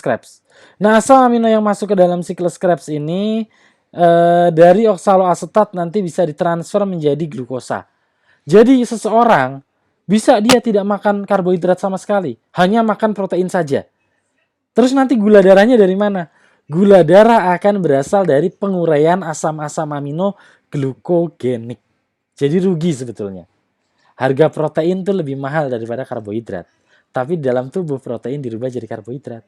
Krebs. Nah, asam amino yang masuk ke dalam siklus Krebs ini dari oksaloasetat nanti bisa ditransfer menjadi glukosa. Jadi seseorang bisa dia tidak makan karbohidrat sama sekali, hanya makan protein saja. Terus nanti gula darahnya dari mana? Gula darah akan berasal dari penguraian asam-asam amino glukogenik. Jadi rugi sebetulnya. Harga protein tuh lebih mahal daripada karbohidrat. Tapi dalam tubuh protein dirubah jadi karbohidrat.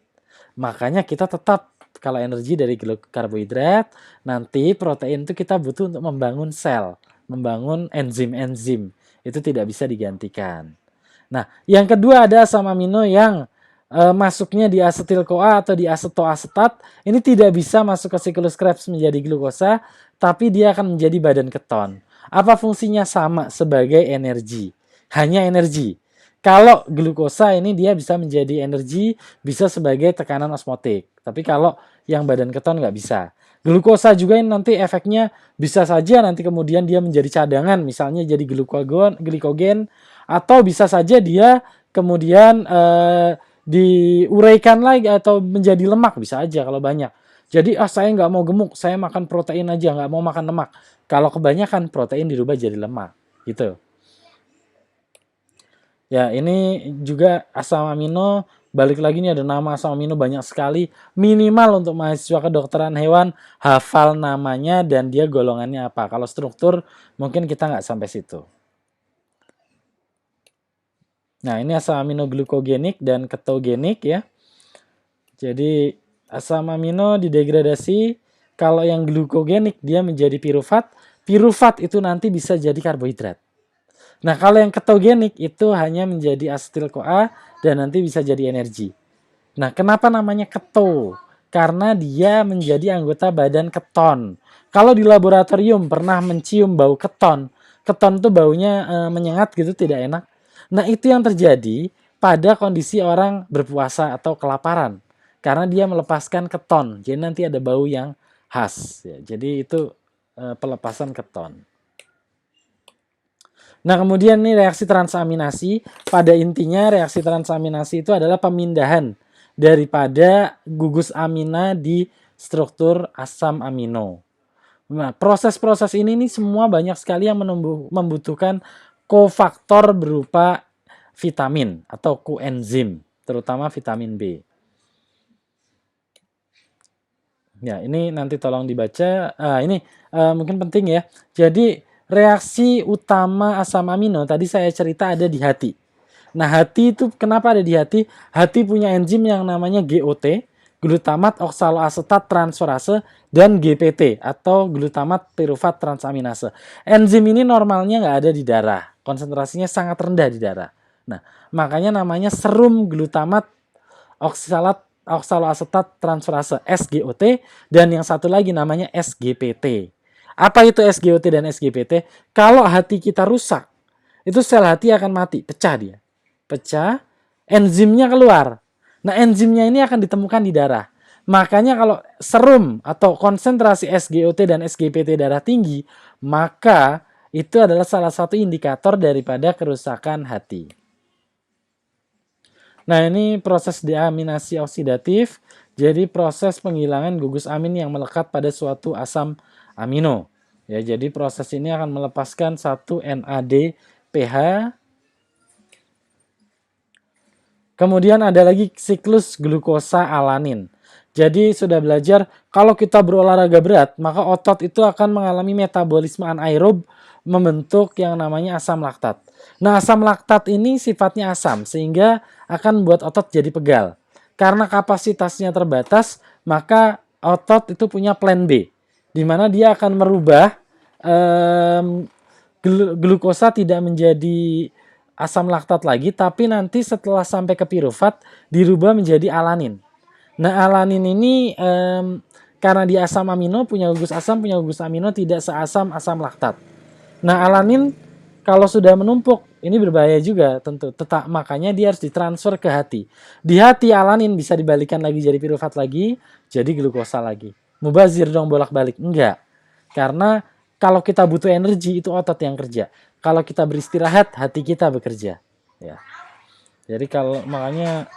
Makanya kita tetap kalau energi dari karbohidrat, nanti protein itu kita butuh untuk membangun sel, membangun enzim-enzim. Itu tidak bisa digantikan. Nah, yang kedua ada asam amino yang masuknya di asetil-CoA atau di asetoasetat. Ini tidak bisa masuk ke siklus Krebs menjadi glukosa, tapi dia akan menjadi badan keton. Apa fungsinya? Sama sebagai energi. Hanya energi. Kalau glukosa ini dia bisa menjadi energi, bisa sebagai tekanan osmotik. Tapi kalau yang badan keton nggak bisa. Glukosa juga ini nanti efeknya bisa saja nanti kemudian dia menjadi cadangan, misalnya jadi glikogen, atau bisa saja dia kemudian diuraikan lagi atau menjadi lemak, bisa aja kalau banyak. Jadi saya nggak mau gemuk, saya makan protein aja, nggak mau makan lemak. Kalau kebanyakan protein dirubah jadi lemak, gitu. Ya, ini juga asam amino, balik lagi nih ada nama asam amino banyak sekali. Minimal untuk mahasiswa kedokteran hewan, hafal namanya dan dia golongannya apa. Kalau struktur mungkin kita nggak sampai situ. Nah, ini asam amino glukogenik dan ketogenik ya. Jadi asam amino didegradasi, kalau yang glukogenik dia menjadi pirufat. Pirufat itu nanti bisa jadi karbohidrat. Nah, kalau yang ketogenik itu hanya menjadi asetil-CoA dan nanti bisa jadi energi. Nah, kenapa namanya keto? Karena dia menjadi anggota badan keton. Kalau di laboratorium pernah mencium bau keton, keton tuh baunya menyengat gitu, tidak enak. Nah, itu yang terjadi pada kondisi orang berpuasa atau kelaparan. Karena dia melepaskan keton, jadi nanti ada bau yang khas. Ya, jadi itu pelepasan keton. Nah, kemudian nih reaksi transaminasi. Pada intinya reaksi transaminasi itu adalah pemindahan daripada gugus amina di struktur asam amino. Nah, proses-proses ini nih semua banyak sekali yang membutuhkan kofaktor berupa vitamin atau koenzim, terutama vitamin B. Ya, ini nanti tolong dibaca. Ini mungkin penting ya. Jadi reaksi utama asam amino tadi saya cerita ada di hati. Nah, hati itu kenapa ada di hati? Hati punya enzim yang namanya GOT, glutamat oksaloasetat transferase, dan GPT atau glutamat pirufat transaminase. Enzim ini normalnya nggak ada di darah, konsentrasinya sangat rendah di darah. Nah, makanya namanya serum glutamat oksaloasetat transferase SGOT, dan yang satu lagi namanya SGPT. Apa itu SGOT dan SGPT? Kalau hati kita rusak, itu sel hati akan mati, pecah dia. Pecah, enzimnya keluar. Nah, enzimnya ini akan ditemukan di darah. Makanya kalau serum atau konsentrasi SGOT dan SGPT darah tinggi, maka itu adalah salah satu indikator daripada kerusakan hati. Nah, ini proses deaminasi oksidatif, jadi proses penghilangan gugus amin yang melekat pada suatu asam amino. Ya, jadi proses ini akan melepaskan satu NADPH. Kemudian ada lagi siklus glukosa alanin. Jadi sudah belajar kalau kita berolahraga berat, maka otot itu akan mengalami metabolisme anaerob membentuk yang namanya asam laktat. Nah, asam laktat ini sifatnya asam sehingga akan membuat otot jadi pegal. Karena kapasitasnya terbatas, maka otot itu punya plan B, di mana dia akan merubah glukosa tidak menjadi asam laktat lagi, tapi nanti setelah sampai ke pirufat dirubah menjadi alanin. Nah, alanin ini karena dia asam amino, punya gugus amino tidak seasam asam laktat. Nah, alanin kalau sudah menumpuk, ini berbahaya juga tentu. Makanya dia harus ditransfer ke hati. Di hati alanin bisa dibalikan lagi jadi pirufat lagi, jadi glukosa lagi. Mubazir dong bolak-balik? Enggak. Karena kalau kita butuh energi, itu otot yang kerja. Kalau kita beristirahat, hati kita bekerja. Ya. Jadi kalau makanya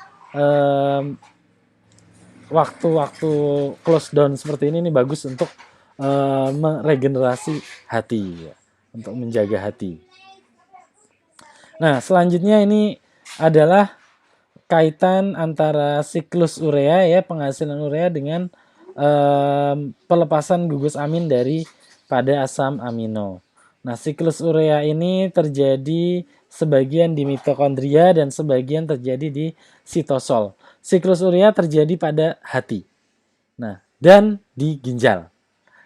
waktu-waktu close down seperti ini bagus untuk meregenerasi hati, ya, untuk menjaga hati. Nah, selanjutnya ini adalah kaitan antara siklus urea, ya, penghasilan urea dengan pelepasan gugus amin dari pada asam amino. Nah, siklus urea ini terjadi sebagian di mitokondria dan sebagian terjadi di sitosol. Siklus urea terjadi pada hati. Nah, dan di ginjal.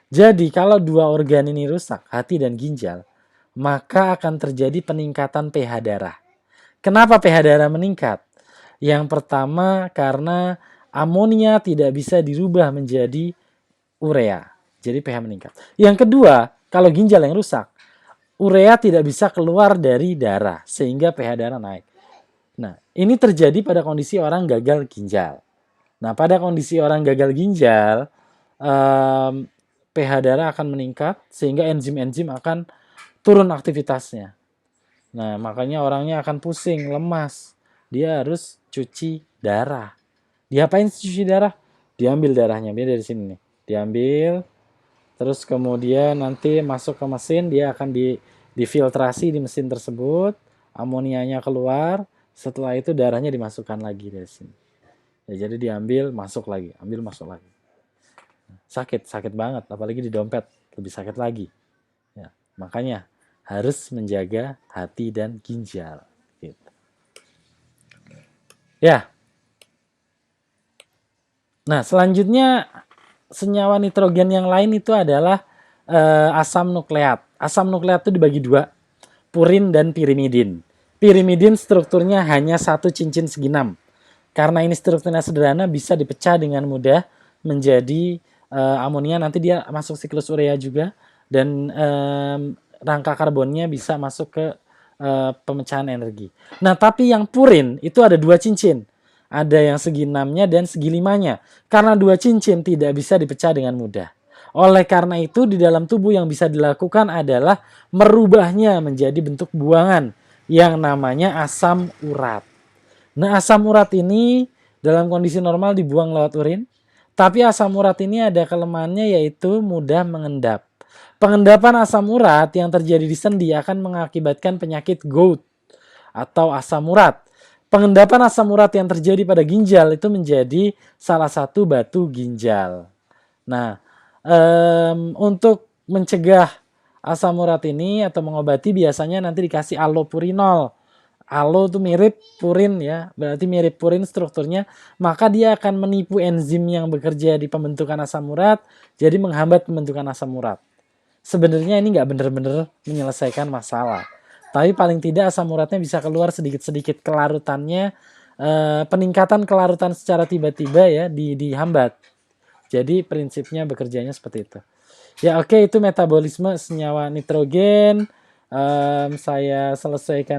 Jadi, kalau dua organ ini rusak, hati dan ginjal, maka akan terjadi peningkatan pH darah. Kenapa pH darah meningkat? Yang pertama, karena amonia tidak bisa dirubah menjadi urea. Jadi pH meningkat. Yang kedua, kalau ginjal yang rusak, urea tidak bisa keluar dari darah sehingga pH darah naik. Nah, ini terjadi pada kondisi orang gagal ginjal. Nah, pada kondisi orang gagal ginjal, pH darah akan meningkat sehingga enzim-enzim akan turun aktivitasnya. Nah, makanya orangnya akan pusing, lemas. Dia harus cuci darah. Diapain cuci darah? Diambil darahnya, dia dari sini nih. Diambil, terus kemudian nanti masuk ke mesin, dia akan difiltrasi di mesin tersebut, amonianya keluar, setelah itu darahnya dimasukkan lagi dari sini. Ya, jadi diambil, masuk lagi, ambil, masuk lagi. Sakit banget, apalagi di dompet, lebih sakit lagi. Ya, makanya harus menjaga hati dan ginjal. Gitu. Ya. Nah, selanjutnya senyawa nitrogen yang lain itu adalah asam nukleat. Asam nukleat itu dibagi dua, purin dan pirimidin. Pirimidin strukturnya hanya satu cincin segi 6. Karena ini strukturnya sederhana, bisa dipecah dengan mudah menjadi amonia. Nanti dia masuk siklus urea juga, dan rangka karbonnya bisa masuk ke pemecahan energi. Nah, tapi yang purin itu ada dua cincin. Ada yang segi 6-nya dan segi 5-nya. Karena dua cincin tidak bisa dipecah dengan mudah. Oleh karena itu, di dalam tubuh yang bisa dilakukan adalah merubahnya menjadi bentuk buangan yang namanya asam urat. Nah, asam urat ini dalam kondisi normal dibuang lewat urin. Tapi asam urat ini ada kelemahannya, yaitu mudah mengendap. Pengendapan asam urat yang terjadi di sendi akan mengakibatkan penyakit gout atau asam urat. Pengendapan asam urat yang terjadi pada ginjal itu menjadi salah satu batu ginjal. Nah, untuk mencegah asam urat ini atau mengobati, biasanya nanti dikasih allopurinol. Allo itu mirip purin, ya, berarti mirip purin strukturnya, maka dia akan menipu enzim yang bekerja di pembentukan asam urat, jadi menghambat pembentukan asam urat. Sebenarnya ini nggak benar-benar menyelesaikan masalah, tapi paling tidak asam uratnya bisa keluar sedikit-sedikit, kelarutannya, peningkatan kelarutan secara tiba-tiba, ya, dihambat. Jadi prinsipnya bekerjanya seperti itu. Ya, oke, itu metabolisme senyawa nitrogen. Saya selesaikan